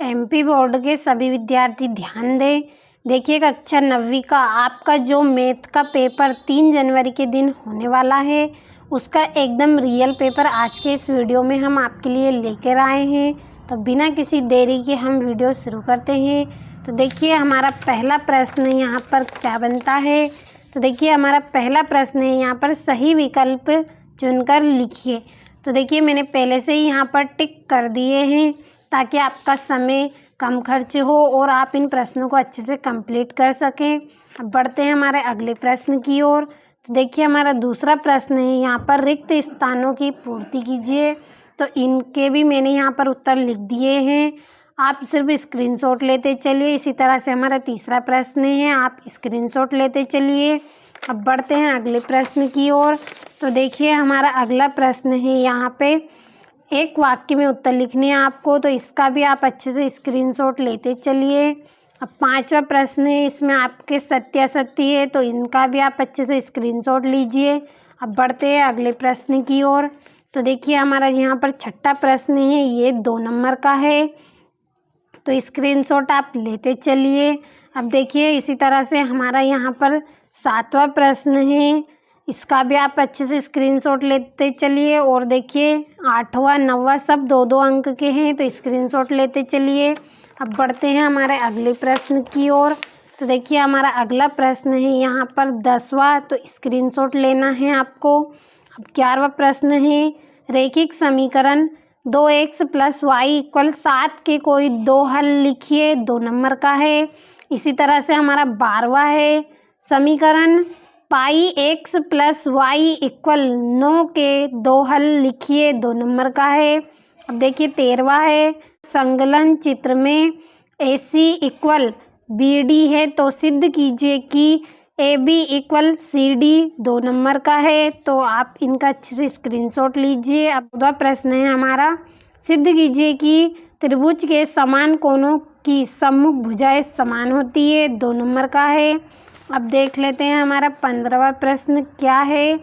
MP board के सभी विद्यार्थी ध्यान दें। देखिए कक्षा 9वीं का आपका जो मैथ का पेपर 3 जनवरी के दिन होने वाला है, उसका एकदम रियल पेपर आज के इस वीडियो में हम आपके लिए लेकर आए हैं। तो बिना किसी देरी के हम वीडियो शुरू करते हैं। तो देखिए हमारा पहला प्रश्न यहाँ पर क्या बनता है। तो देखिए हमारा पहला प्रश्न है यहाँ पर सही विकल्प चुनकर लिखिए। तो देखिए मैंने पहले से ही यहाँ पर टिक कर दिए हैं ताकि आपका समय कम खर्च हो और आप इन प्रश्नों को अच्छे से कंप्लीट कर सकें। अब बढ़ते हैं हमारे अगले प्रश्न की ओर। तो देखिए हमारा दूसरा प्रश्न है यहाँ पर रिक्त स्थानों की पूर्ति कीजिए। तो इनके भी मैंने यहाँ पर उत्तर लिख दिए हैं, आप सिर्फ स्क्रीनशॉट लेते चलिए। इसी तरह से हमारा तीसरा प्रश्न है, आप स्क्रीनशॉट लेते चलिए। अब बढ़ते हैं अगले प्रश्न की ओर। तो देखिए हमारा अगला प्रश्न है यहाँ पे एक वाक्य में उत्तर लिखने हैं आपको, तो इसका भी आप अच्छे से स्क्रीनशॉट लेते चलिए। अब पांचवा प्रश्न है, इसमें आपके सत्य असत्य है, तो इनका भी आप अच्छे से स्क्रीनशॉट लीजिए। अब बढ़ते हैं अगले प्रश्न की ओर। तो देखिए हमारा यहाँ पर छठा प्रश्न है, ये 2 नंबर का है, तो स्क्रीनशॉट आप लेते चलिए। अब देखिए इसी तरह से हमारा यहाँ पर 7वां प्रश्न है, इसका भी आप अच्छे से स्क्रीनशॉट लेते चलिए। और देखिए 8वां 9वां सब 2-2 अंक के हैं, तो स्क्रीनशॉट लेते चलिए। अब बढ़ते हैं हमारे अगले प्रश्न की ओर। तो देखिए हमारा अगला प्रश्न है यहाँ पर 10वां, तो स्क्रीनशॉट लेना है आपको। अब 11वां प्रश्न है रैखिक समीकरण 2x + y = 7 के कोई 2 हल लिखिए, 2 नंबर का है। इसी तरह से हमारा 12वां है समीकरण πx + y = 9 के 2 हल लिखिए, 2 नंबर का है। अब देखिए 13वां है संकलन चित्र में AC = BD है, तो सिद्ध कीजिए कि AB = CD, 2 नंबर का है, तो आप इनका अच्छे से स्क्रीनशॉट लीजिए। अब 14वां प्रश्न है हमारा सिद्ध कीजिए कि त्रिभुज के समान कोणों की सम्मुख भुजाएं समान होती है, 2 नंबर का है। अब देख लेते हैं हमारा 15वां प्रश्न क्या है।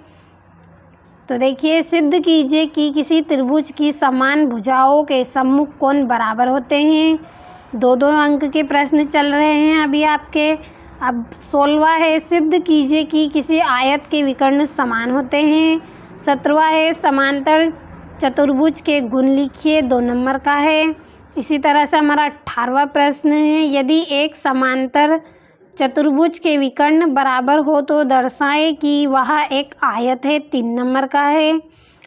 तो देखिए सिद्ध कीजिए कि किसी त्रिभुज की समान भुजाओं के सम्मुख कोण बराबर होते हैं। 2-2 अंक के प्रश्न चल रहे हैं अभी आपके। अब 16वां है सिद्ध कीजिए कि किसी आयत के विकर्ण समान होते हैं। 17वां है समांतर चतुर्भुज के गुण लिखिए, 2 नंबर का है। इसी तरह से हमारा 18वां प्रश्न है यदि एक समांतर चतुर्भुज के विकर्ण बराबर हो तो दर्शाएं कि वह एक आयत है, 3 नंबर का है।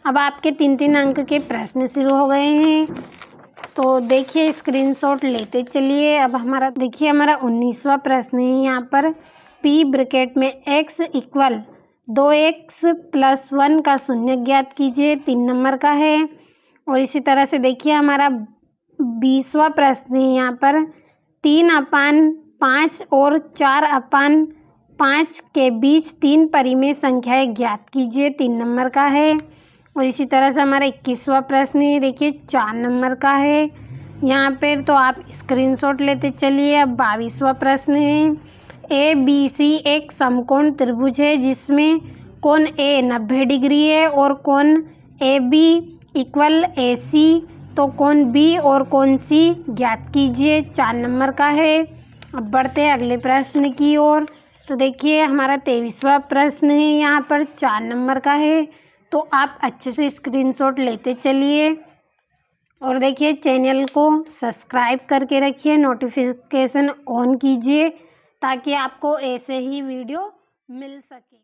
अब आपके 3-3 अंक के प्रश्न शुरू हो गए हैं, तो देखिए स्क्रीनशॉट लेते चलिए। अब हमारा देखिए हमारा 19वां प्रश्न है यहाँ पर P ब्रैकेट में x = 2x + 1 का शून्य ज्ञात कीजिए, 3 नंबर का है। और इसी तरह से देखिए हमारा 20वां प्रश्न है यहाँ पर 3/5 और 4/5 के बीच 3 परिमेय संख्याएं ज्ञात कीजिए, 3 नंबर का है। और इसी तरह से हमारा 21वां प्रश्न है, देखिए 4 नंबर का है यहाँ पर, तो आप स्क्रीनशॉट लेते चलिए। अब 22वां प्रश्न है ABC एक समकोण त्रिभुज है जिसमें कोण A 90 डिग्री है और कोण AB = AC, तो कोण B और कोण C ज्ञात कीजिए, 4 नंबर का है। अब बढ़ते हैं अगले प्रश्न की ओर। तो देखिए हमारा 23वां प्रश्न है यहाँ पर 4 नंबर का है, तो आप अच्छे से स्क्रीनशॉट लेते चलिए। और देखिए चैनल को सब्सक्राइब करके रखिए, नोटिफिकेशन ऑन कीजिए ताकि आपको ऐसे ही वीडियो मिल सके।